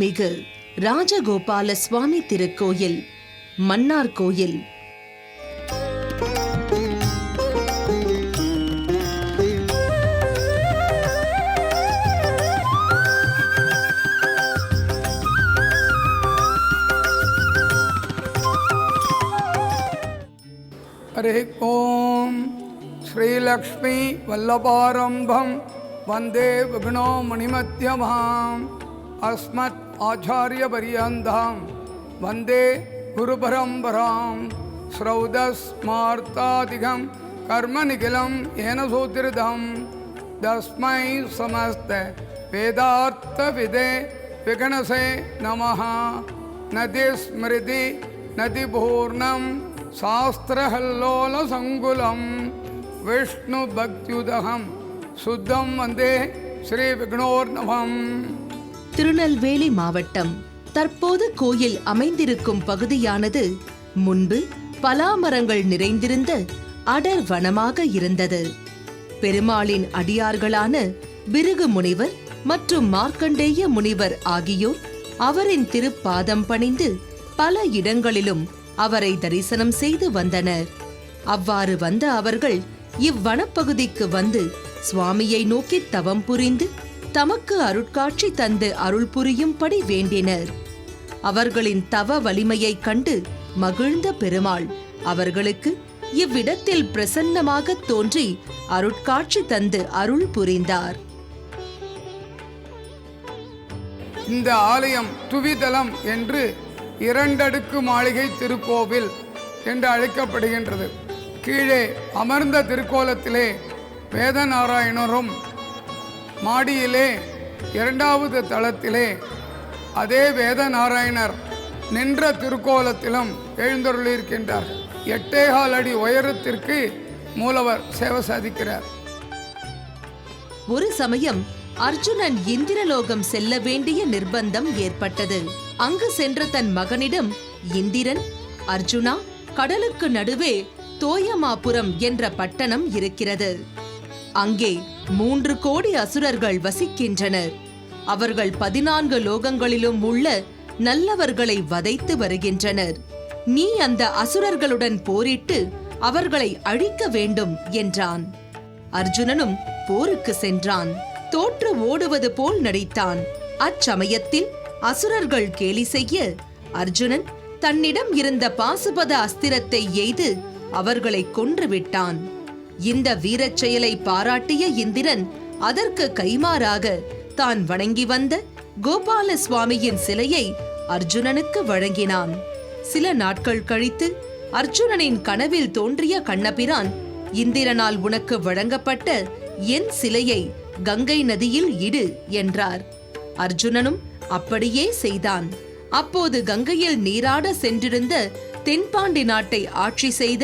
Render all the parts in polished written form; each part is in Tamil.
அருள்மிகு ராஜகோபால சுவாமி திருக்கோயில், மன்னார் கோயில். हरे ओम श्रीलक्ष्मी वल्लभारंभं वंदे विघ्नो मणिमध्यमाम् अस्मत् आचार्य पर्यन्तं वंदे गुरुपरंपरां श्रौतस्मार्तादिकं कर्म निखिलं येन सूत्रितं तस्मै समस्त वेदार्थविदे विघ्नसे नमः। नदि स्मृति नदि पूर्णं शास्त्रहल्लोल संकुलं विष्णु भक्त्युदहं सुद्धं वंदे श्री विघ्नोर्नवम्. திருநெல்வேலி மாவட்டம். தற்போது கோயில் அமைந்திருக்கும் பகுதியானது முன்பு பலாமரங்கள் நிறைந்திருந்த அடர் வனமாக இருந்தது. பெருமாளின் அடியார்களான பிருகு முனிவர் மற்றும் மார்க்கண்டேய முனிவர் ஆகியோர் அவரின் திருப்பாதம் பணிந்து பல இடங்களிலும் அவரை தரிசனம் செய்து வந்தனர். அவ்வாறு வந்த அவர்கள் இவ்வனப்பகுதிக்கு வந்து சுவாமியை நோக்கி தவம் புரிந்து தமக்கு அருட்காட்சி தந்து அருள் புரியும்படி வேண்டினர். அவர்களின் தவ வலிமையை கண்டு மகிழ்ந்த பெருமாள் அவர்களுக்கு இவ்விடத்தில் பிரசன்னமாக தோன்றி அருட்காட்சி தந்து அருள் புரிந்தார். இந்த ஆலயம் துவிதலம் என்று இரண்டடுக்கு மாளிகை திருக்கோவில் என்று அழைக்கப்படுகின்றது. கீழே அமர்ந்த திருக்கோலத்திலே வேதநாராயணரும், மாடியிலே இரண்டாவது தளத்திலே அதே வேதநாராயணர் நின்ற திருக்கோலத்திலும் எழுந்தருளியிருக்கின்றார். 8.25 அடி உயரத்திற்கு மூலவர் சேவை சாதிக்கிறார். ஒரு சமயம் அர்ஜுனன் இந்திரலோகம் செல்ல வேண்டிய நிர்பந்தம் ஏற்பட்டது. அங்கு சென்ற தன் மகனிடம், இந்திரன், அர்ஜுனா, கடலுக்கு நடுவே தோயமாபுரம் என்ற பட்டணம் இருக்கிறது. அங்கே 3 கோடி அசுரர்கள் வசிக்கின்றனர். அவர்கள் 14 லோகங்களிலும் உள்ள நல்லவர்களை வதைத்து வருகின்றனர். நீ அந்த அசுரர்களுடன் போரிட்டு அவர்களை அழிக்க வேண்டும் என்றான். அர்ஜுனனும் போருக்கு சென்றான். தோற்று ஓடுவது போல் நடித்தான். அச்சமயத்தில் அசுரர்கள் கேலி செய்ய அர்ஜுனன் தன்னிடம் இருந்த பாசுபத அஸ்திரத்தை எய்து அவர்களை கொன்றுவிட்டான். இந்த வீரச் செயலை பாராட்டிய இந்திரன் அதற்கு கைமாறாக தான் வணங்கி வந்த கோபால சுவாமியின் சிலையை அர்ஜுனனுக்கு வழங்கினான். சில நாட்கள் கழித்து அர்ஜுனனின் கனவில் தோன்றிய கண்ணபிரான், இந்திரனால் உனக்கு வழங்கப்பட்ட என் சிலையை கங்கை நதியில் இடு என்றார். அர்ஜுனனும் அப்படியே செய்தான். அப்போது கங்கையில் நீராட சென்றிருந்த தென்பாண்டி நாட்டை ஆட்சி செய்த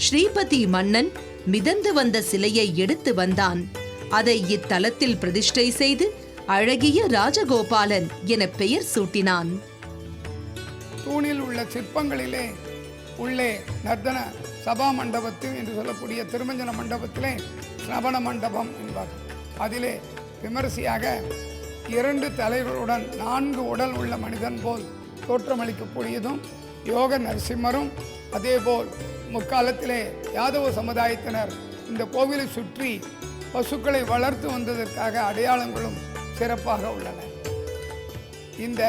ஸ்ரீபதி மன்னன் மிதந்து வந்த சிலையை எடுத்து வந்தான். அதை இத்தலத்தில் பிரதிஷ்டை செய்து அழகிய ராஜகோபாலன் என பெயர் சூட்டினான். தூணில் உள்ள சிற்பங்களிலே உள்ளே நர்த்தன சபா மண்டபத்தில் என்று சொல்லக்கூடிய திருமஞ்சன மண்டபத்திலே ஸ்ரவண மண்டபம் என்பார். அதிலே விமரிசையாக 2 தலைகளுடன் 4 உடல் உள்ள மனிதன் போல் தோற்றமளிக்கக்கூடியதும் யோக நரசிம்மரும், அதேபோல் முற்காலத்திலே யாதவ சமுதாயத்தினர் இந்த கோவிலை சுற்றி பசுக்களை வளர்த்து வந்ததற்காக அடையாளங்களும் சிறப்பாக உள்ளன. இந்த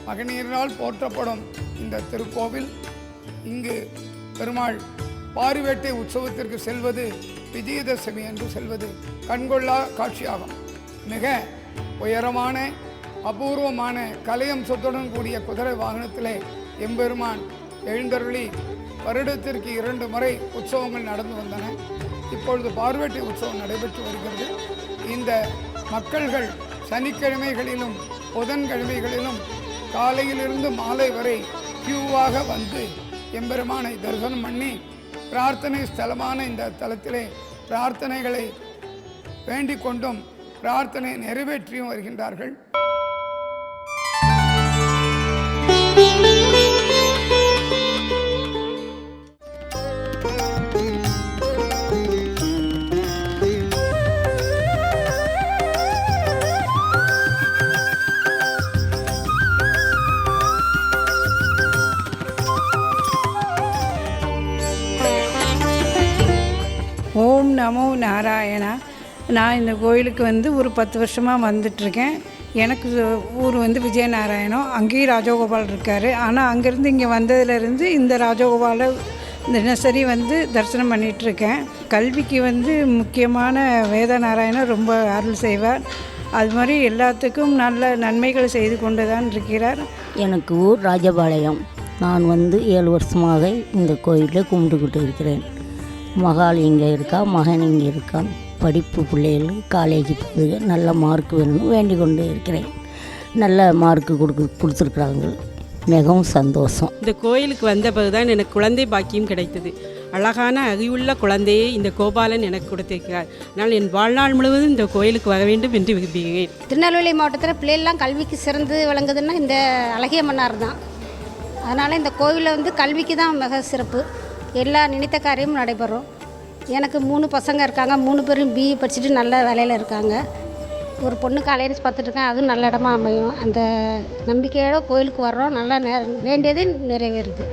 மகனீரால் போற்றப்படும் இந்த திருக்கோவில், இங்கு பெருமாள் பாரிவேட்டை உற்சவத்திற்கு செல்வது, விஜயதசமி என்று செல்வது கண்கொள்ளா காட்சியாகும். மிக உயரமான அபூர்வமான கலையம்சத்துடன் கூடிய குதிரை வாகனத்திலே எம்பெருமான் எழுந்தருளி வருடத்திற்கு 2 முறை உற்சவங்கள் நடந்து வந்தன. இப்பொழுது பார்வேட்டை உற்சவம் நடைபெற்று வருகிறது. இந்த மக்கள்கள் சனிக்கிழமைகளிலும் புதன்கிழமைகளிலும் காலையிலிருந்து மாலை வரை கியூவாக வந்து எம்பெருமானை தரிசனம் பண்ணி பிரார்த்தனை ஸ்தலமான இந்த தலத்திலே பிரார்த்தனைகளை வேண்டிக் கொண்டும் பிரார்த்தனை நிறைவேற்றியும் வருகின்றார்கள். நமோ நாராயணா. நான் இந்த கோயிலுக்கு வந்து ஒரு 10 வருஷமாக வந்துட்டுருக்கேன். எனக்கு ஊர் வந்து விஜயநாராயணம். அங்கேயும் ராஜகோபால் இருக்கார். ஆனால் அங்கேருந்து இங்கே வந்ததுலேருந்து இந்த ராஜகோபாலை தினசரி வந்து தரிசனம் பண்ணிகிட்ருக்கேன். கல்விக்கு வந்து முக்கியமான வேதநாராயணர் ரொம்ப அருள் செய்வார். அது மாதிரி எல்லாத்துக்கும் நல்ல நன்மைகள் செய்து கொண்டு தான் இருக்கிறார். எனக்கு ஊர் ராஜபாளையம். நான் வந்து 7 வருஷமாக இந்த கோயிலில் கும்பிட்டுக்கிட்டு இருக்கிறேன். மகள் இங்கே இருக்கா, மகன் இங்கே இருக்கான். படிப்பு பிள்ளைகள் காலேஜ் போகுது, நல்ல மார்க் வேணும்னு வேண்டிக் கொண்டு இருக்கிறேன். நல்ல மார்க்கு கொடுத்துருக்குறாங்க. மிகவும் சந்தோஷம். இந்த கோயிலுக்கு வந்த பிறகுதான் எனக்கு குழந்தை பாக்கியம் கிடைத்தது. அழகான அறிவுள்ள குழந்தையை இந்த கோபாலன் எனக்கு கொடுத்திருக்கிறார். அதனால் என் வாழ்நாள் முழுவதும் இந்த கோயிலுக்கு வர வேண்டும் என்று விரும்புகிறேன். திருநெல்வேலி மாவட்டத்தில் பிள்ளைகள்லாம் கல்விக்கு சிறந்து விளங்குதுன்னா இந்த அழகிய மன்னார் தான். அதனால் இந்த கோவிலில் வந்து கல்விக்கு தான் மிக சிறப்பு. எல்லா நினைத்த காரியமும் நடைபெறும். எனக்கு 3 பசங்க இருக்காங்க. 3 பேரும் பிஇ படிச்சுட்டு நல்ல வேலையில் இருக்காங்க. ஒரு பொண்ணுக்கு அலையன்ஸ் பார்த்துட்ருக்கேன். அதுவும் நல்ல இடமா அமையும். அந்த நம்பிக்கையோட கோயிலுக்கு வர்றோம். நல்லா வேண்டியது நிறைவேறுது.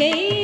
செய்